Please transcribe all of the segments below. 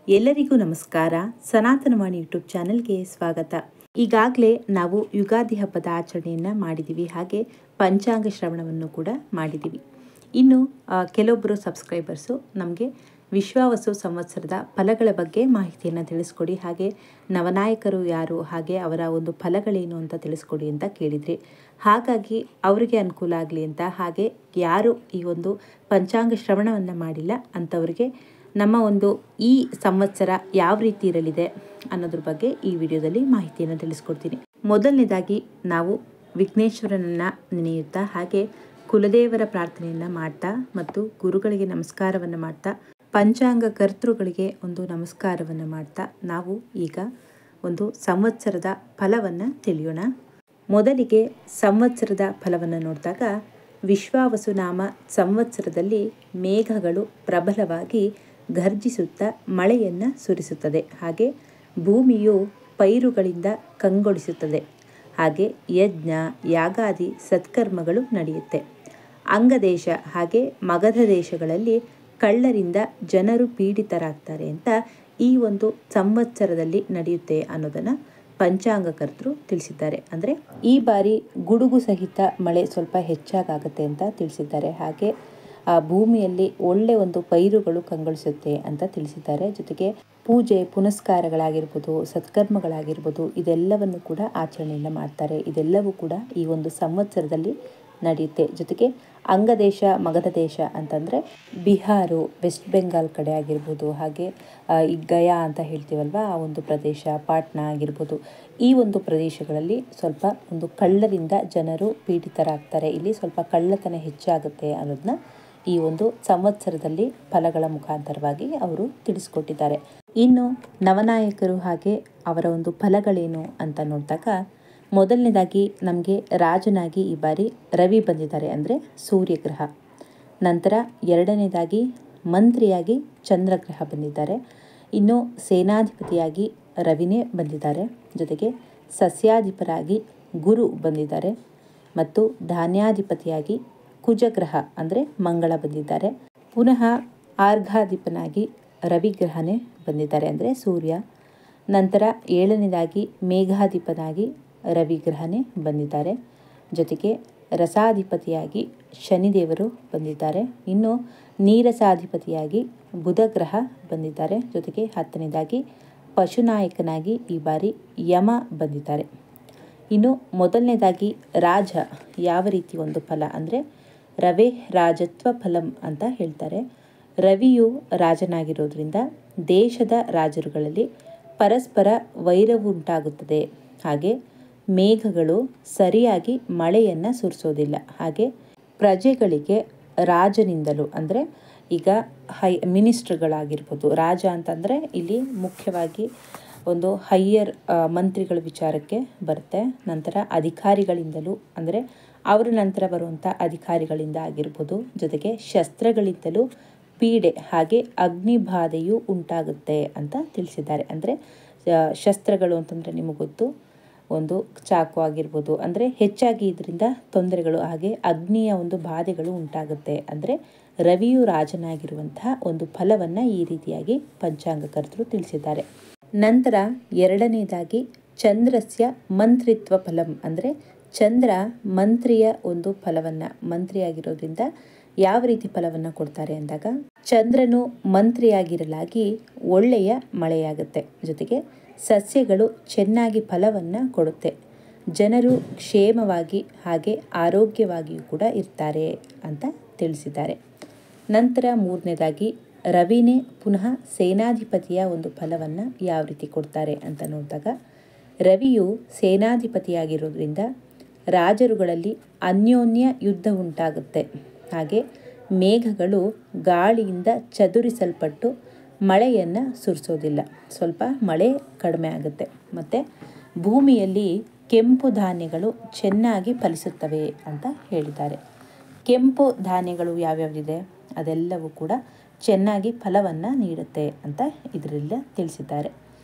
ಎಲ್ಲರಿಗೂ ನಮಸ್ಕಾರ. ಸನಾತನವಾಣಿ ಯೂಟ್ಯೂಬ್ ಚಾನೆಲ್ಗೆ ಸ್ವಾಗತ. ಈಗಾಗಲೇ ನಾವು ಯುಗಾದಿ ಹಬ್ಬದ ಆಚರಣೆಯನ್ನು ಮಾಡಿದ್ದೀವಿ, ಹಾಗೆ ಪಂಚಾಂಗ ಶ್ರವಣವನ್ನು ಕೂಡ ಮಾಡಿದ್ದೀವಿ. ಇನ್ನು ಕೆಲವೊಬ್ಬರು ಸಬ್ಸ್ಕ್ರೈಬರ್ಸು ನಮಗೆ ವಿಶ್ವಾವಸು ಸಂವತ್ಸರದ ಫಲಗಳ ಬಗ್ಗೆ ಮಾಹಿತಿಯನ್ನು ತಿಳಿಸ್ಕೊಡಿ, ಹಾಗೆ ನವನಾಯಕರು ಯಾರು, ಹಾಗೆ ಅವರ ಒಂದು ಫಲಗಳೇನು ಅಂತ ತಿಳಿಸ್ಕೊಡಿ ಅಂತ ಕೇಳಿದ್ರಿ. ಹಾಗಾಗಿ ಅವರಿಗೆ ಅನುಕೂಲ ಆಗಲಿ ಅಂತ, ಹಾಗೆ ಯಾರು ಈ ಒಂದು ಪಂಚಾಂಗ ಶ್ರವಣವನ್ನು ಮಾಡಿಲ್ಲ ಅಂಥವರಿಗೆ ನಮ್ಮ ಒಂದು ಈ ಸಂವತ್ಸರ ಯಾವ ರೀತಿ ಇರಲಿದೆ ಅನ್ನೋದ್ರ ಬಗ್ಗೆ ಈ ವಿಡಿಯೋದಲ್ಲಿ ಮಾಹಿತಿಯನ್ನು ತಿಳಿಸ್ಕೊಡ್ತೀನಿ. ಮೊದಲನೇದಾಗಿ ನಾವು ವಿಘ್ನೇಶ್ವರನನ್ನು ನೆನೆಯುತ್ತಾ, ಹಾಗೆ ಕುಲದೇವರ ಪ್ರಾರ್ಥನೆಯನ್ನು ಮಾಡ್ತಾ ಮತ್ತು ಗುರುಗಳಿಗೆ ನಮಸ್ಕಾರವನ್ನು ಮಾಡ್ತಾ, ಪಂಚಾಂಗ ಕರ್ತೃಗಳಿಗೆ ಒಂದು ನಮಸ್ಕಾರವನ್ನು ಮಾಡ್ತಾ ನಾವು ಈಗ ಒಂದು ಸಂವತ್ಸರದ ಫಲವನ್ನು ತಿಳಿಯೋಣ. ಮೊದಲಿಗೆ ಸಂವತ್ಸರದ ಫಲವನ್ನು ನೋಡಿದಾಗ, ವಿಶ್ವಾವಸು ನಾಮ ಸಂವತ್ಸರದಲ್ಲಿ ಮೇಘಗಳು ಪ್ರಬಲವಾಗಿ ಘರ್ಜಿಸುತ್ತಾ ಮಳೆಯನ್ನು ಸುರಿಸುತ್ತದೆ, ಹಾಗೆ ಭೂಮಿಯು ಪೈರುಗಳಿಂದ ಕಂಗೊಳಿಸುತ್ತದೆ, ಹಾಗೆ ಯಜ್ಞ ಯಾಗಾದಿ ಸತ್ಕರ್ಮಗಳು ನಡೆಯುತ್ತೆ. ಅಂಗದೇಶ ಹಾಗೆ ಮಗಧ ದೇಶಗಳಲ್ಲಿ ಕಳ್ಳರಿಂದ ಜನರು ಪೀಡಿತರಾಗ್ತಾರೆ ಅಂತ ಈ ಒಂದು ಸಂವತ್ಸರದಲ್ಲಿ ನಡೆಯುತ್ತೆ ಅನ್ನೋದನ್ನು ಪಂಚಾಂಗಕರ್ತರು ತಿಳಿಸಿದ್ದಾರೆ. ಅಂದರೆ ಈ ಬಾರಿ ಗುಡುಗು ಸಹಿತ ಮಳೆ ಸ್ವಲ್ಪ ಹೆಚ್ಚಾಗುತ್ತೆ ಅಂತ ತಿಳಿಸಿದ್ದಾರೆ, ಹಾಗೆ ಆ ಭೂಮಿಯಲ್ಲಿ ಒಳ್ಳೆ ಒಂದು ಪೈರುಗಳು ಕಂಗೊಳಿಸುತ್ತೆ ಅಂತ ತಿಳಿಸಿದ್ದಾರೆ. ಜೊತೆಗೆ ಪೂಜೆ ಪುನಸ್ಕಾರಗಳಾಗಿರ್ಬೋದು, ಸತ್ಕರ್ಮಗಳಾಗಿರ್ಬೋದು, ಇದೆಲ್ಲವನ್ನು ಕೂಡ ಆಚರಣೆಯನ್ನು ಮಾಡ್ತಾರೆ. ಇದೆಲ್ಲವೂ ಕೂಡ ಈ ಒಂದು ಸಂವತ್ಸರದಲ್ಲಿ ನಡೆಯುತ್ತೆ. ಜೊತೆಗೆ ಅಂಗದೇಶ ಮಗಧ ದೇಶ ಅಂತಂದರೆ ಬಿಹಾರು, ವೆಸ್ಟ್ ಬೆಂಗಾಲ್ ಕಡೆ ಆಗಿರ್ಬೋದು, ಹಾಗೆ ಈ ಗಯಾ ಅಂತ ಹೇಳ್ತೀವಲ್ವ ಆ ಒಂದು ಪ್ರದೇಶ, ಪಾಟ್ನಾ ಆಗಿರ್ಬೋದು, ಈ ಒಂದು ಪ್ರದೇಶಗಳಲ್ಲಿ ಸ್ವಲ್ಪ ಒಂದು ಕಳ್ಳರಿಂದ ಜನರು ಪೀಡಿತರಾಗ್ತಾರೆ, ಇಲ್ಲಿ ಸ್ವಲ್ಪ ಕಳ್ಳತನ ಹೆಚ್ಚಾಗುತ್ತೆ ಅನ್ನೋದನ್ನ ಈ ಒಂದು ಸಂವತ್ಸರದಲ್ಲಿ ಫಲಗಳ ಮುಖಾಂತರವಾಗಿ ಅವರು ತಿಳಿಸ್ಕೊಟ್ಟಿದ್ದಾರೆ. ಇನ್ನು ನವನಾಯಕರು ಹಾಗೆ ಅವರ ಒಂದು ಫಲಗಳೇನು ಅಂತ ನೋಡಿದಾಗ, ಮೊದಲನೇದಾಗಿ ನಮಗೆ ರಾಜನಾಗಿ ಈ ಬಾರಿ ರವಿ ಬಂದಿದ್ದಾರೆ, ಅಂದರೆ ಸೂರ್ಯಗ್ರಹ. ನಂತರ ಎರಡನೇದಾಗಿ ಮಂತ್ರಿಯಾಗಿ ಚಂದ್ರಗ್ರಹ ಬಂದಿದ್ದಾರೆ. ಇನ್ನು ಸೇನಾಧಿಪತಿಯಾಗಿ ರವಿನೇ ಬಂದಿದ್ದಾರೆ. ಜೊತೆಗೆ ಸಸ್ಯಾಧಿಪರಾಗಿ ಗುರು ಬಂದಿದ್ದಾರೆ ಮತ್ತು ಧಾನ್ಯಾಧಿಪತಿಯಾಗಿ ಕುಜಗ್ರಹ ಅಂದರೆ ಮಂಗಳ ಬಂದಿದ್ದಾರೆ. ಪುನಃ ಆರ್ಘಾಧಿಪನಾಗಿ ರವಿಗ್ರಹನೇ ಬಂದಿದ್ದಾರೆ, ಅಂದರೆ ಸೂರ್ಯ. ನಂತರ ಏಳನೇದಾಗಿ ಮೇಘಾಧಿಪನಾಗಿ ರವಿಗ್ರಹನೇ ಬಂದಿದ್ದಾರೆ. ಜೊತೆಗೆ ರಸಾಧಿಪತಿಯಾಗಿ ಶನಿದೇವರು ಬಂದಿದ್ದಾರೆ. ಇನ್ನು ನೀರಸಾಧಿಪತಿಯಾಗಿ ಬುಧಗ್ರಹ ಬಂದಿದ್ದಾರೆ. ಜೊತೆಗೆ 10ನೇದಾಗಿ ಪಶುನಾಯಕನಾಗಿ ಈ ಬಾರಿ ಯಮ ಬಂದಿದ್ದಾರೆ. ಇನ್ನು ಮೊದಲನೇದಾಗಿ ರಾಜ ಯಾವ ರೀತಿ ಒಂದು ಫಲ ಅಂದರೆ ರವೇ ರಾಜತ್ವ ಫಲಂ ಅಂತ ಹೇಳ್ತಾರೆ. ರವಿಯು ರಾಜನಾಗಿರೋದ್ರಿಂದ ದೇಶದ ರಾಜರುಗಳಲ್ಲಿ ಪರಸ್ಪರ ವೈರವು ಉಂಟಾಗುತ್ತದೆ, ಹಾಗೆ ಮೇಘಗಳು ಸರಿಯಾಗಿ ಮಳೆಯನ್ನು ಸುರಿಸೋದಿಲ್ಲ, ಹಾಗೆ ಪ್ರಜೆಗಳಿಗೆ ರಾಜನಿಂದಲೂ ಅಂದರೆ ಈಗ ಮಿನಿಸ್ಟ್ರುಗಳಾಗಿರ್ಬೋದು, ರಾಜ ಅಂತಂದರೆ ಇಲ್ಲಿ ಮುಖ್ಯವಾಗಿ ಒಂದು ಹೈಯರ್ ಮಂತ್ರಿಗಳ ವಿಚಾರಕ್ಕೆ ಬರುತ್ತೆ. ನಂತರ ಅಧಿಕಾರಿಗಳಿಂದಲೂ ಅಂದರೆ ಅವರ ನಂತರ ಬರುವಂಥ ಅಧಿಕಾರಿಗಳಿಂದ ಆಗಿರ್ಬೋದು, ಜೊತೆಗೆ ಶಸ್ತ್ರಗಳಿಂದಲೂ ಪೀಡೆ ಹಾಗೆ ಅಗ್ನಿಬಾಧೆಯು ಉಂಟಾಗುತ್ತೆ ಅಂತ ತಿಳಿಸಿದ್ದಾರೆ. ಅಂದರೆ ಶಸ್ತ್ರಗಳು ಅಂತಂದರೆ ನಿಮಗೆ ಗೊತ್ತು, ಒಂದು ಚಾಕು ಆಗಿರ್ಬೋದು, ಅಂದರೆ ಹೆಚ್ಚಾಗಿ ಇದರಿಂದ ತೊಂದರೆಗಳು ಹಾಗೆ ಅಗ್ನಿಯ ಒಂದು ಬಾಧೆಗಳು ಉಂಟಾಗುತ್ತೆ. ಅಂದರೆ ರವಿಯು ರಾಜನಾಗಿರುವಂತಹ ಒಂದು ಫಲವನ್ನು ಈ ರೀತಿಯಾಗಿ ಪಂಚಾಂಗಕರ್ತರು ತಿಳಿಸಿದ್ದಾರೆ. ನಂತರ ಎರಡನೇದಾಗಿ ಚಂದ್ರಸ್ಯ ಮಂತ್ರಿತ್ವ ಫಲಂ ಅಂದರೆ ಚಂದ್ರ ಮಂತ್ರಿಯ ಒಂದು ಫಲವನ್ನು, ಮಂತ್ರಿಯಾಗಿರೋದ್ರಿಂದ ಯಾವ ರೀತಿ ಫಲವನ್ನು ಕೊಡ್ತಾರೆ ಅಂದಾಗ, ಚಂದ್ರನು ಮಂತ್ರಿಯಾಗಿರಲಾಗಿ ಒಳ್ಳೆಯ ಮಳೆಯಾಗುತ್ತೆ. ಜೊತೆಗೆ ಸಸ್ಯಗಳು ಚೆನ್ನಾಗಿ ಫಲವನ್ನು ಕೊಡುತ್ತೆ. ಜನರು ಕ್ಷೇಮವಾಗಿ ಹಾಗೆ ಆರೋಗ್ಯವಾಗಿಯೂ ಕೂಡ ಇರ್ತಾರೆ ಅಂತ ತಿಳಿಸಿದ್ದಾರೆ. ನಂತರ ಮೂರನೇದಾಗಿ ರವಿನೇ ಪುನಃ ಸೇನಾಧಿಪತಿಯ ಒಂದು ಫಲವನ್ನು ಯಾವ ರೀತಿ ಕೊಡ್ತಾರೆ ಅಂತ ನೋಡಿದಾಗ, ರವಿಯು ಸೇನಾಧಿಪತಿಯಾಗಿರೋದ್ರಿಂದ ರಾಜರುಗಳಲ್ಲಿ ಅನ್ಯೋನ್ಯ ಯುದ್ಧ ಉಂಟಾಗುತ್ತೆ, ಹಾಗೆ ಮೇಘಗಳು ಗಾಳಿಯಿಂದ ಚದುರಿಸಲ್ಪಟ್ಟು ಮಳೆಯನ್ನು ಸುರಿಸೋದಿಲ್ಲ, ಸ್ವಲ್ಪ ಮಳೆ ಕಡಿಮೆ ಆಗುತ್ತೆ. ಮತ್ತು ಭೂಮಿಯಲ್ಲಿ ಕೆಂಪು ಧಾನ್ಯಗಳು ಚೆನ್ನಾಗಿ ಫಲಿಸುತ್ತವೆ ಅಂತ ಹೇಳಿದ್ದಾರೆ. ಕೆಂಪು ಧಾನ್ಯಗಳು ಯಾವ್ಯಾವಿದೆ ಅದೆಲ್ಲವೂ ಕೂಡ ಚೆನ್ನಾಗಿ ಫಲವನ್ನು ನೀಡುತ್ತೆ ಅಂತ ಇದರಿಂದ ತಿಳಿಸಿದ್ದಾರೆ.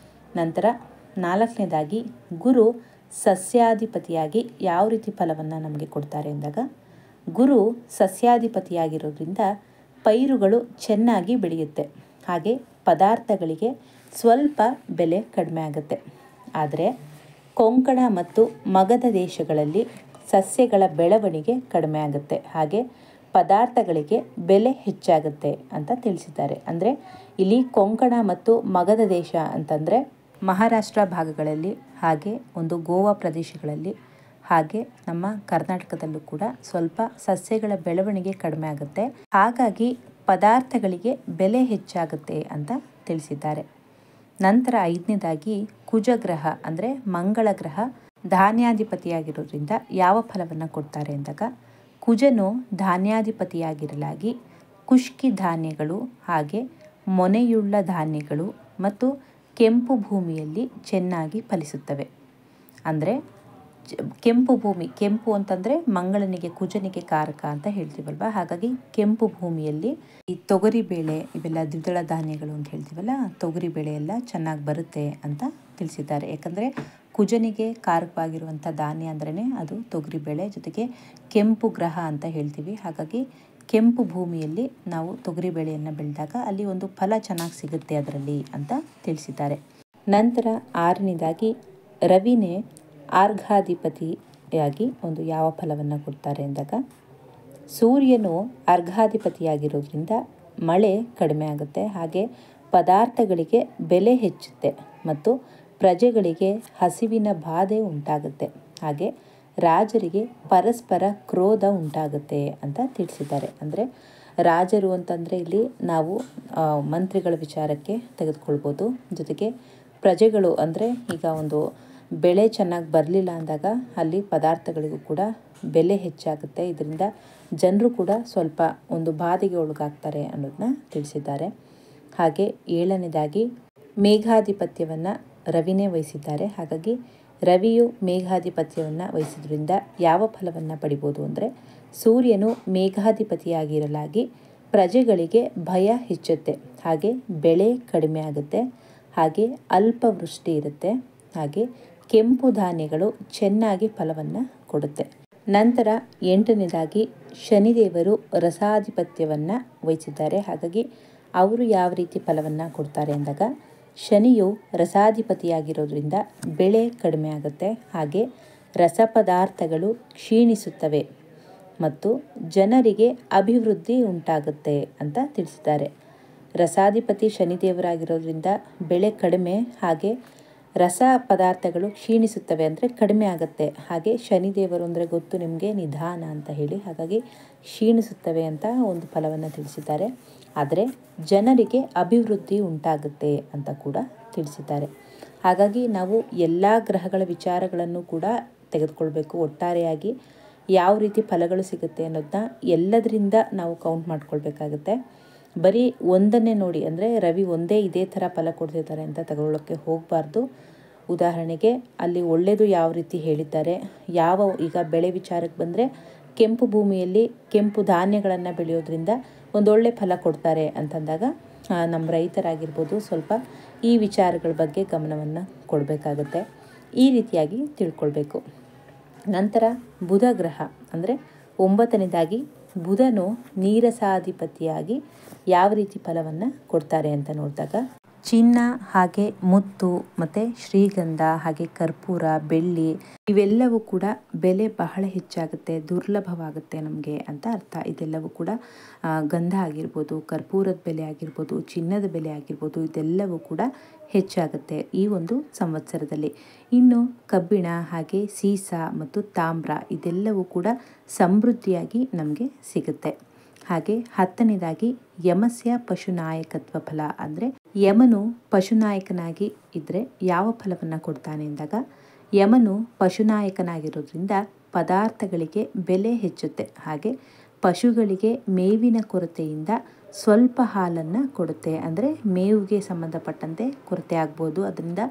ನಂತರ ನಾಲ್ಕನೇದಾಗಿ ಗುರು ಸಸ್ಯಾಧಿಪತಿಯಾಗಿ ಯಾವ ರೀತಿ ಫಲವನ್ನು ನಮಗೆ ಕೊಡ್ತಾರೆ ಅಂದಾಗ, ಗುರು ಸಸ್ಯಾಧಿಪತಿಯಾಗಿರೋದ್ರಿಂದ ಪೈರುಗಳು ಚೆನ್ನಾಗಿ ಬೆಳೆಯುತ್ತೆ, ಹಾಗೆ ಪದಾರ್ಥಗಳಿಗೆ ಸ್ವಲ್ಪ ಬೆಲೆ ಕಡಿಮೆ ಆಗುತ್ತೆ. ಆದರೆ ಕೊಂಕಣ ಮತ್ತು ಮಗಧ ದೇಶಗಳಲ್ಲಿ ಸಸ್ಯಗಳ ಬೆಳವಣಿಗೆ ಕಡಿಮೆ ಆಗುತ್ತೆ, ಹಾಗೆ ಪದಾರ್ಥಗಳಿಗೆ ಬೆಲೆ ಹೆಚ್ಚಾಗುತ್ತೆ ಅಂತ ತಿಳಿಸಿದ್ದಾರೆ. ಅಂದರೆ ಇಲ್ಲಿ ಕೊಂಕಣ ಮತ್ತು ಮಗಧ ದೇಶ ಅಂತಂದರೆ ಮಹಾರಾಷ್ಟ್ರ ಭಾಗಗಳಲ್ಲಿ, ಹಾಗೆ ಒಂದು ಗೋವಾ ಪ್ರದೇಶಗಳಲ್ಲಿ, ಹಾಗೆ ನಮ್ಮ ಕರ್ನಾಟಕದಲ್ಲೂ ಕೂಡ ಸ್ವಲ್ಪ ಸಸ್ಯಗಳ ಬೆಳವಣಿಗೆ ಕಡಿಮೆ ಆಗುತ್ತೆ, ಹಾಗಾಗಿ ಪದಾರ್ಥಗಳಿಗೆ ಬೆಲೆ ಹೆಚ್ಚಾಗುತ್ತೆ ಅಂತ ತಿಳಿಸಿದ್ದಾರೆ. ನಂತರ 5ನೇದಾಗಿ ಕುಜಗ್ರಹ ಅಂದರೆ ಮಂಗಳ ಗ್ರಹ ಧಾನ್ಯಾಧಿಪತಿಯಾಗಿರೋದ್ರಿಂದ ಯಾವ ಫಲವನ್ನು ಕೊಡ್ತಾರೆ ಅಂದಾಗ, ಕುಜನು ಧಾನ್ಯಾಧಿಪತಿಯಾಗಿರಲಾಗಿ ಕುಷ್ಕಿ ಧಾನ್ಯಗಳು, ಹಾಗೆ ಮೊನೆಯುಳ್ಳ ಧಾನ್ಯಗಳು ಮತ್ತು ಕೆಂಪು ಭೂಮಿಯಲ್ಲಿ ಚೆನ್ನಾಗಿ ಫಲಿಸುತ್ತವೆ. ಅಂದರೆ ಕೆಂಪು ಭೂಮಿ, ಕೆಂಪು ಅಂತಂದರೆ ಮಂಗಳನಿಗೆ ಕುಜನಿಗೆ ಕಾರಕ ಅಂತ ಹೇಳ್ತೀವಲ್ವ, ಹಾಗಾಗಿ ಕೆಂಪು ಭೂಮಿಯಲ್ಲಿ ಈ ತೊಗರಿ ಬೇಳೆ ಇವೆಲ್ಲ ದ್ವಿದಳ ಧಾನ್ಯಗಳು ಅಂತ ಹೇಳ್ತೀವಲ್ಲ, ತೊಗರಿ ಬೇಳೆ ಎಲ್ಲ ಚೆನ್ನಾಗಿ ಬರುತ್ತೆ ಅಂತ ತಿಳಿಸಿದ್ದಾರೆ. ಯಾಕಂದರೆ ಕುಜನಿಗೆ ಕಾರಕವಾಗಿರುವಂಥ ಧಾನ್ಯ ಅಂದ್ರೇ ಅದು ತೊಗರಿ ಬೇಳೆ, ಜೊತೆಗೆ ಕೆಂಪು ಗ್ರಹ ಅಂತ ಹೇಳ್ತೀವಿ. ಹಾಗಾಗಿ ಕೆಂಪು ಭೂಮಿಯಲ್ಲಿ ನಾವು ತೊಗರಿ ಬೇಳೆಯನ್ನು ಬೆಳೆದಾಗ ಅಲ್ಲಿ ಒಂದು ಫಲ ಚೆನ್ನಾಗಿ ಸಿಗುತ್ತೆ ಅದರಲ್ಲಿ ಅಂತ ತಿಳಿಸಿದ್ದಾರೆ. ನಂತರ 6ನೇದಾಗಿ ರವಿನೇ ಅರ್ಘಾಧಿಪತಿಯಾಗಿ ಒಂದು ಯಾವ ಫಲವನ್ನು ಕೊಡ್ತಾರೆ ಅಂದಾಗ, ಸೂರ್ಯನು ಅರ್ಘಾಧಿಪತಿಯಾಗಿರೋದ್ರಿಂದ ಮಳೆ ಕಡಿಮೆ ಆಗುತ್ತೆ, ಹಾಗೆ ಪದಾರ್ಥಗಳಿಗೆ ಬೆಲೆ ಹೆಚ್ಚುತ್ತೆ ಮತ್ತು ಪ್ರಜೆಗಳಿಗೆ ಹಸಿವಿನ ಬಾಧೆ ಉಂಟಾಗುತ್ತೆ, ಹಾಗೆ ರಾಜರಿಗೆ ಪರಸ್ಪರ ಕ್ರೋಧ ಉಂಟಾಗುತ್ತೆ ಅಂತ ತಿಳಿಸಿದ್ದಾರೆ. ಅಂದರೆ ರಾಜರು ಅಂತಂದರೆ ಇಲ್ಲಿ ನಾವು ಮಂತ್ರಿಗಳ ವಿಚಾರಕ್ಕೆ ತೆಗೆದುಕೊಳ್ಬೋದು, ಜೊತೆಗೆ ಪ್ರಜೆಗಳು ಅಂದರೆ ಈಗ ಒಂದು ಬೆಳೆ ಚೆನ್ನಾಗಿ ಬರಲಿಲ್ಲ ಅಂದಾಗ ಅಲ್ಲಿ ಪದಾರ್ಥಗಳಿಗೂ ಕೂಡ ಬೆಲೆ ಹೆಚ್ಚಾಗುತ್ತೆ, ಇದರಿಂದ ಜನರು ಕೂಡ ಸ್ವಲ್ಪ ಒಂದು ಬಾಧೆಗೆ ಒಳಗಾಗ್ತಾರೆ ಅನ್ನೋದನ್ನ ತಿಳಿಸಿದ್ದಾರೆ. ಹಾಗೆ 7ನೇದಾಗಿ ಮೇಘಾಧಿಪತ್ಯವನ್ನು ರವಿನೇ ವಹಿಸಿದ್ದಾರೆ, ಹಾಗಾಗಿ ರವಿಯು ಮೇಘಾಧಿಪತ್ಯವನ್ನು ವಹಿಸಿದ್ರಿಂದ ಯಾವ ಫಲವನ್ನು ಪಡಿಬೋದು ಅಂದರೆ, ಸೂರ್ಯನು ಮೇಘಾಧಿಪತಿಯಾಗಿರಲಾಗಿ ಪ್ರಜೆಗಳಿಗೆ ಭಯ ಹೆಚ್ಚುತ್ತೆ, ಹಾಗೆ ಬೆಳೆ ಕಡಿಮೆ ಆಗುತ್ತೆ, ಹಾಗೆ ಅಲ್ಪ ವೃಷ್ಟಿ ಇರುತ್ತೆ, ಹಾಗೆ ಕೆಂಪು ಧಾನ್ಯಗಳು ಚೆನ್ನಾಗಿ ಫಲವನ್ನು ಕೊಡುತ್ತೆ. ನಂತರ 8ನೇದಾಗಿ ಶನಿದೇವರು ರಸಾಧಿಪತ್ಯವನ್ನು ವಹಿಸಿದ್ದಾರೆ, ಹಾಗಾಗಿ ಅವರು ಯಾವ ರೀತಿ ಫಲವನ್ನು ಕೊಡ್ತಾರೆ ಅಂದಾಗ, ಶನಿಯು ರಸಾಧಿಪತಿಯಾಗಿರೋದ್ರಿಂದ ಬೆಳೆ ಕಡಿಮೆ ಆಗುತ್ತೆ, ಹಾಗೆ ರಸಪದಾರ್ಥಗಳು ಕ್ಷೀಣಿಸುತ್ತವೆ ಮತ್ತು ಜನರಿಗೆ ಅಭಿವೃದ್ಧಿ ಉಂಟಾಗುತ್ತೆ ಅಂತ ತಿಳಿಸಿದ್ದಾರೆ. ರಸಾಧಿಪತಿ ಶನಿದೇವರಾಗಿರೋದ್ರಿಂದ ಬೆಳೆ ಕಡಿಮೆ, ಹಾಗೆ ರಸ ಪದಾರ್ಥಗಳು ಕ್ಷೀಣಿಸುತ್ತವೆ ಅಂದರೆ ಕಡಿಮೆ ಆಗುತ್ತೆ, ಹಾಗೆ ಶನಿದೇವರು ಅಂದರೆ ಗೊತ್ತು ನಿಮಗೆ, ನಿಧಾನ ಅಂತ ಹೇಳಿ, ಹಾಗಾಗಿ ಕ್ಷೀಣಿಸುತ್ತವೆ ಅಂತ ಒಂದು ಫಲವನ್ನು ತಿಳಿಸಿದ್ದಾರೆ. ಆದರೆ ಜನರಿಗೆ ಅಭಿವೃದ್ಧಿ ಉಂಟಾಗುತ್ತೆ ಅಂತ ಕೂಡ ತಿಳಿಸಿದ್ದಾರೆ. ಹಾಗಾಗಿ ನಾವು ಎಲ್ಲ ಗ್ರಹಗಳ ವಿಚಾರಗಳನ್ನು ಕೂಡ ತೆಗೆದುಕೊಳ್ಬೇಕು. ಒಟ್ಟಾರೆಯಾಗಿ ಯಾವ ರೀತಿ ಫಲಗಳು ಸಿಗುತ್ತೆ ಅನ್ನೋದನ್ನ ಎಲ್ಲದರಿಂದ ನಾವು ಕೌಂಟ್ ಮಾಡ್ಕೊಳ್ಬೇಕಾಗುತ್ತೆ. ಬರೀ ಒಂದನ್ನೇ ನೋಡಿ, ಅಂದರೆ ರವಿ ಒಂದೇ ಇದೇ ಥರ ಫಲ ಕೊಡ್ತಿದ್ದಾರೆ ಅಂತ ತಗೊಳ್ಳೋಕ್ಕೆ ಹೋಗಬಾರ್ದು. ಉದಾಹರಣೆಗೆ ಅಲ್ಲಿ ಒಳ್ಳೆಯದು ಯಾವ ರೀತಿ ಹೇಳಿದ್ದಾರೆ, ಈಗ ಬೆಳೆ ವಿಚಾರಕ್ಕೆ ಬಂದರೆ ಕೆಂಪು ಭೂಮಿಯಲ್ಲಿ ಕೆಂಪು ಧಾನ್ಯಗಳನ್ನು ಬೆಳೆಯೋದ್ರಿಂದ ಒಂದೊಳ್ಳೆ ಫಲ ಕೊಡ್ತಾರೆ ಅಂತಂದಾಗ ನಮ್ಮ ರೈತರಾಗಿರ್ಬೋದು ಸ್ವಲ್ಪ ಈ ವಿಚಾರಗಳ ಬಗ್ಗೆ ಗಮನವನ್ನು ಕೊಡಬೇಕಾಗತ್ತೆ. ಈ ರೀತಿಯಾಗಿ ತಿಳ್ಕೊಳ್ಬೇಕು. ನಂತರ ಬುಧ ಗ್ರಹ ಅಂದರೆ 9ನೇದಾಗಿ ಬುಧನು ನೀರಸಾಧಿಪತಿಯಾಗಿ ಯಾವ ರೀತಿ ಫಲವನ್ನು ಕೊಡ್ತಾರೆ ಅಂತ ನೋಡಿದಾಗ, ಚಿನ್ನ, ಹಾಗೆ ಮುತ್ತು ಮತ್ತು ಶ್ರೀಗಂಧ, ಹಾಗೆ ಕರ್ಪೂರ, ಬೆಳ್ಳಿ ಇವೆಲ್ಲವೂ ಕೂಡ ಬೆಲೆ ಬಹಳ ಹೆಚ್ಚಾಗುತ್ತೆ, ದುರ್ಲಭವಾಗುತ್ತೆ ನಮಗೆ ಅಂತ ಅರ್ಥ. ಇದೆಲ್ಲವೂ ಕೂಡ ಗಂಧ ಆಗಿರ್ಬೋದು, ಕರ್ಪೂರದ ಬೆಲೆ ಆಗಿರ್ಬೋದು, ಚಿನ್ನದ ಬೆಲೆ ಆಗಿರ್ಬೋದು, ಇದೆಲ್ಲವೂ ಕೂಡ ಹೆಚ್ಚಾಗುತ್ತೆ ಈ ಒಂದು ಸಂವತ್ಸರದಲ್ಲಿ. ಇನ್ನು ಕಬ್ಬಿಣ, ಹಾಗೆ ಸೀಸ ಮತ್ತು ತಾಮ್ರ ಇದೆಲ್ಲವೂ ಕೂಡ ಸಮೃದ್ಧಿಯಾಗಿ ನಮಗೆ ಸಿಗುತ್ತೆ. ಹಾಗೆ 10ನೇದಾಗಿ ಯಮಸ್ಯ ಪಶುನಾಯಕತ್ವ ಫಲ ಅಂದರೆ ಯಮನು ಪಶುನಾಯಕನಾಗಿ ಇದ್ದರೆ ಯಾವ ಫಲವನ್ನು ಕೊಡ್ತಾನೆ ಅಂದಾಗ, ಯಮನು ಪಶುನಾಯಕನಾಗಿರೋದ್ರಿಂದ ಪದಾರ್ಥಗಳಿಗೆ ಬೆಲೆ ಹೆಚ್ಚುತ್ತೆ, ಹಾಗೆ ಪಶುಗಳಿಗೆ ಮೇವಿನ ಕೊರತೆಯಿಂದ ಸ್ವಲ್ಪ ಹಾಲನ್ನು ಕೊಡುತ್ತೆ. ಅಂದರೆ ಮೇವಿಗೆ ಸಂಬಂಧಪಟ್ಟಂತೆ ಕೊರತೆ ಆಗ್ಬೋದು, ಅದರಿಂದ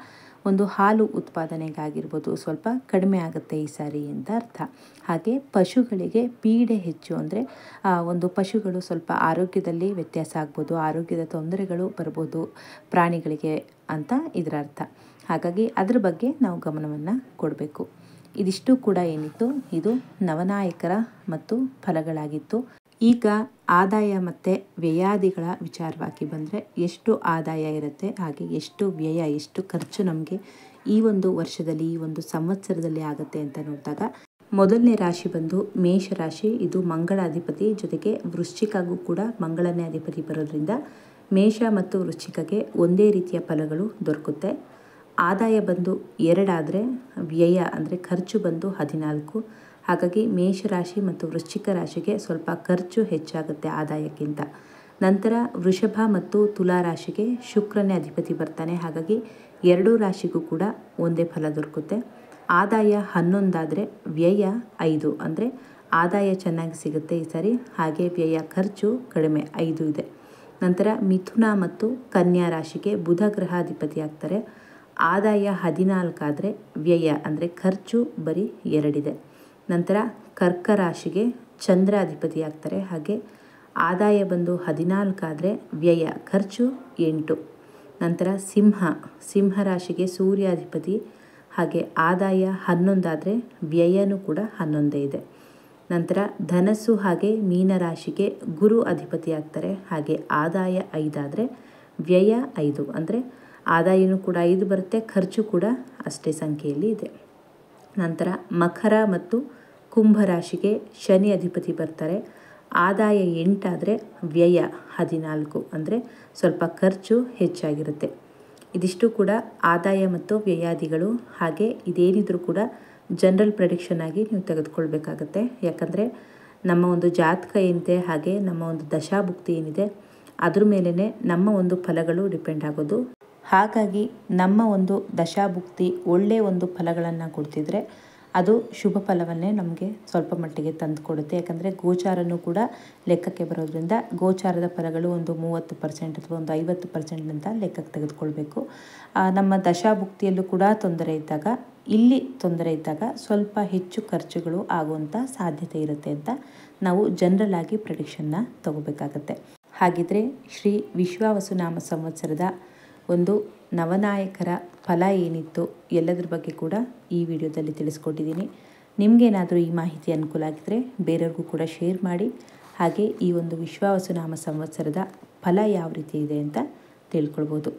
ಒಂದು ಹಾಲು ಉತ್ಪಾದನೆಗಾಗಿರ್ಬೋದು ಸ್ವಲ್ಪ ಕಡಿಮೆ ಆಗುತ್ತೆ ಈ ಸಾರಿ ಅಂತ ಅರ್ಥ. ಹಾಗೆ ಪಶುಗಳಿಗೆ ಪೀಡೆ ಹೆಚ್ಚು, ಅಂದರೆ ಒಂದು ಪಶುಗಳು ಸ್ವಲ್ಪ ಆರೋಗ್ಯದಲ್ಲಿ ವ್ಯತ್ಯಾಸ ಆಗ್ಬೋದು, ಆರೋಗ್ಯದ ತೊಂದರೆಗಳು ಬರ್ಬೋದು ಪ್ರಾಣಿಗಳಿಗೆ ಅಂತ ಇದರ ಅರ್ಥ. ಹಾಗಾಗಿ ಅದ್ರ ಬಗ್ಗೆ ನಾವು ಗಮನವನ್ನು ಕೊಡಬೇಕು. ಇದಿಷ್ಟು ಕೂಡ ಏನಿತ್ತು, ಇದು ನವನಾಯಕರ ಮತ್ತು ಫಲಗಳಾಗಿತ್ತು. ಈಗ ಆದಾಯ ಮತ್ತು ವ್ಯಯಾದಿಗಳ ವಿಚಾರವಾಗಿ ಬಂದರೆ ಎಷ್ಟು ಆದಾಯ ಇರುತ್ತೆ, ಹಾಗೆ ಎಷ್ಟು ವ್ಯಯ, ಎಷ್ಟು ಖರ್ಚು ನಮಗೆ ಈ ಒಂದು ವರ್ಷದಲ್ಲಿ, ಈ ಒಂದು ಸಂವತ್ಸರದಲ್ಲಿ ಆಗುತ್ತೆ ಅಂತ ನೋಡಿದಾಗ, ಮೊದಲನೇ ರಾಶಿ ಬಂದು ಮೇಷರಾಶಿ. ಇದು ಮಂಗಳ ಅಧಿಪತಿ, ಜೊತೆಗೆ ವೃಶ್ಚಿಕಗೂ ಕೂಡ ಮಂಗಳನೇ ಅಧಿಪತಿ ಬರೋದ್ರಿಂದ ಮೇಷ ಮತ್ತು ವೃಶ್ಚಿಕಗೆ ಒಂದೇ ರೀತಿಯ ಫಲಗಳು ದೊರಕುತ್ತೆ. ಆದಾಯ ಬಂದು 2 ಆದರೆ ವ್ಯಯ ಅಂದರೆ ಖರ್ಚು ಬಂದು 14. ಹಾಗಾಗಿ ಮೇಷರಾಶಿ ಮತ್ತು ವೃಶ್ಚಿಕ ರಾಶಿಗೆ ಸ್ವಲ್ಪ ಖರ್ಚು ಹೆಚ್ಚಾಗುತ್ತೆ ಆದಾಯಕ್ಕಿಂತ. ನಂತರ ವೃಷಭ ಮತ್ತು ತುಲಾ ರಾಶಿಗೆ ಶುಕ್ರನೇ ಅಧಿಪತಿ ಬರ್ತಾನೆ, ಹಾಗಾಗಿ 2 ರಾಶಿಗೂ ಕೂಡ ಒಂದೇ ಫಲ ದೊರಕುತ್ತೆ. ಆದಾಯ 11 ಆದರೆ ವ್ಯಯ 5, ಅಂದರೆ ಆದಾಯ ಚೆನ್ನಾಗಿ ಸಿಗುತ್ತೆ ಈ ಸಾರಿ, ಹಾಗೆ ವ್ಯಯ ಖರ್ಚು ಕಡಿಮೆ 5 ಇದೆ. ನಂತರ ಮಿಥುನ ಮತ್ತು ಕನ್ಯಾ ರಾಶಿಗೆ ಬುಧ ಗ್ರಹ ಅಧಿಪತಿ ಆಗ್ತಾರೆ. ಆದಾಯ 14 ಆದರೆ ವ್ಯಯ ಅಂದರೆ ಖರ್ಚು ಬರೀ 2 ಇದೆ. ನಂತರ ಕರ್ಕ ರಾಶಿಗೆ ಚಂದ್ರ ಅಧಿಪತಿ ಆಗ್ತಾರೆ, ಹಾಗೆ ಆದಾಯ ಬಂದು 14 ಆದರೆ ವ್ಯಯ ಖರ್ಚು 8. ನಂತರ ಸಿಂಹ ರಾಶಿಗೆ ಸೂರ್ಯ ಅಧಿಪತಿ, ಹಾಗೆ ಆದಾಯ 11 ಆದರೆ ವ್ಯಯನೂ ಕೂಡ 11 ಇದೆ. ನಂತರ ಧನಸ್ಸು ಹಾಗೆ ಮೀನರಾಶಿಗೆ ಗುರು ಅಧಿಪತಿ ಆಗ್ತಾರೆ, ಹಾಗೆ ಆದಾಯ 5 ಆದರೆ ವ್ಯಯ 5, ಅಂದರೆ ಆದಾಯನೂ ಕೂಡ 5 ಬರುತ್ತೆ, ಖರ್ಚು ಕೂಡ ಅಷ್ಟೇ ಸಂಖ್ಯೆಯಲ್ಲಿ ಇದೆ. ನಂತರ ಮಕರ ಮತ್ತು ಕುಂಭ ರಾಶಿಗೆ ಶನಿ ಅಧಿಪತಿ ಬರ್ತಾರೆ. ಆದಾಯ 8 ಆದರೆ ವ್ಯಯ 14, ಅಂದರೆ ಸ್ವಲ್ಪ ಖರ್ಚು ಹೆಚ್ಚಾಗಿರುತ್ತೆ. ಇದಿಷ್ಟು ಕೂಡ ಆದಾಯ ಮತ್ತು ವ್ಯಯಾದಿಗಳು. ಹಾಗೆ ಇದೇನಿದ್ರೂ ಕೂಡ ಜನರಲ್ ಪ್ರೆಡಿಕ್ಷನ್ ಆಗಿ ನೀವು ತೆಗೆದುಕೊಳ್ಬೇಕಾಗತ್ತೆ. ಯಾಕಂದರೆ ನಮ್ಮ ಒಂದು ಜಾತಕ ಏನಿದೆ, ಹಾಗೆ ನಮ್ಮ ಒಂದು ದಶಾಭುಕ್ತಿ ಏನಿದೆ, ಅದ್ರ ಮೇಲೇ ನಮ್ಮ ಒಂದು ಫಲಗಳು ಡಿಪೆಂಡ್ ಆಗೋದು. ಹಾಗಾಗಿ ನಮ್ಮ ಒಂದು ದಶಾಭುಕ್ತಿ ಒಳ್ಳೆಯ ಒಂದು ಫಲಗಳನ್ನು ಕೊಡ್ತಿದ್ರೆ ಅದು ಶುಭ ಫಲವನ್ನೇ ನಮಗೆ ಸ್ವಲ್ಪ ಮಟ್ಟಿಗೆ ತಂದು ಕೊಡುತ್ತೆ. ಯಾಕಂದರೆ ಗೋಚಾರನೂ ಕೂಡ ಲೆಕ್ಕಕ್ಕೆ ಬರೋದ್ರಿಂದ ಗೋಚಾರದ ಫಲಗಳು ಒಂದು 30% ಅಥವಾ ಒಂದು 50% ಅಂತ ಲೆಕ್ಕಕ್ಕೆ ತೆಗೆದುಕೊಳ್ಬೇಕು. ನಮ್ಮ ದಶಾಭುಕ್ತಿಯಲ್ಲೂ ಕೂಡ ತೊಂದರೆ ಇದ್ದಾಗ, ಇಲ್ಲಿ ತೊಂದರೆ ಇದ್ದಾಗ ಸ್ವಲ್ಪ ಹೆಚ್ಚು ಖರ್ಚುಗಳು ಆಗುವಂಥ ಸಾಧ್ಯತೆ ಇರುತ್ತೆ ಅಂತ ನಾವು ಜನರಲ್ ಆಗಿ ಪ್ರೆಡಿಕ್ಷನ್ನ ತಗೋಬೇಕಾಗತ್ತೆ. ಹಾಗಿದ್ರೆ ಶ್ರೀ ವಿಶ್ವಾವಸುನಾಮ ಸಂವತ್ಸರದ ಒಂದು ನವನಾಯಕರ ಫಲ ಏನಿತ್ತು ಎಲ್ಲದರ ಬಗ್ಗೆ ಕೂಡ ಈ ವಿಡಿಯೋದಲ್ಲಿ ತಿಳಿಸ್ಕೊಟ್ಟಿದ್ದೀನಿ. ನಿಮಗೇನಾದರೂ ಈ ಮಾಹಿತಿ ಅನುಕೂಲ ಆಗಿದ್ದರೆ ಬೇರೆಯವ್ರಿಗೂ ಕೂಡ ಶೇರ್ ಮಾಡಿ. ಹಾಗೆ ಈ ಒಂದು ವಿಶ್ವಾವಸುನಾಮ ಸಂವತ್ಸರದ ಫಲ ಯಾವ ರೀತಿ ಇದೆ ಅಂತ ತಿಳ್ಕೊಳ್ಬೋದು.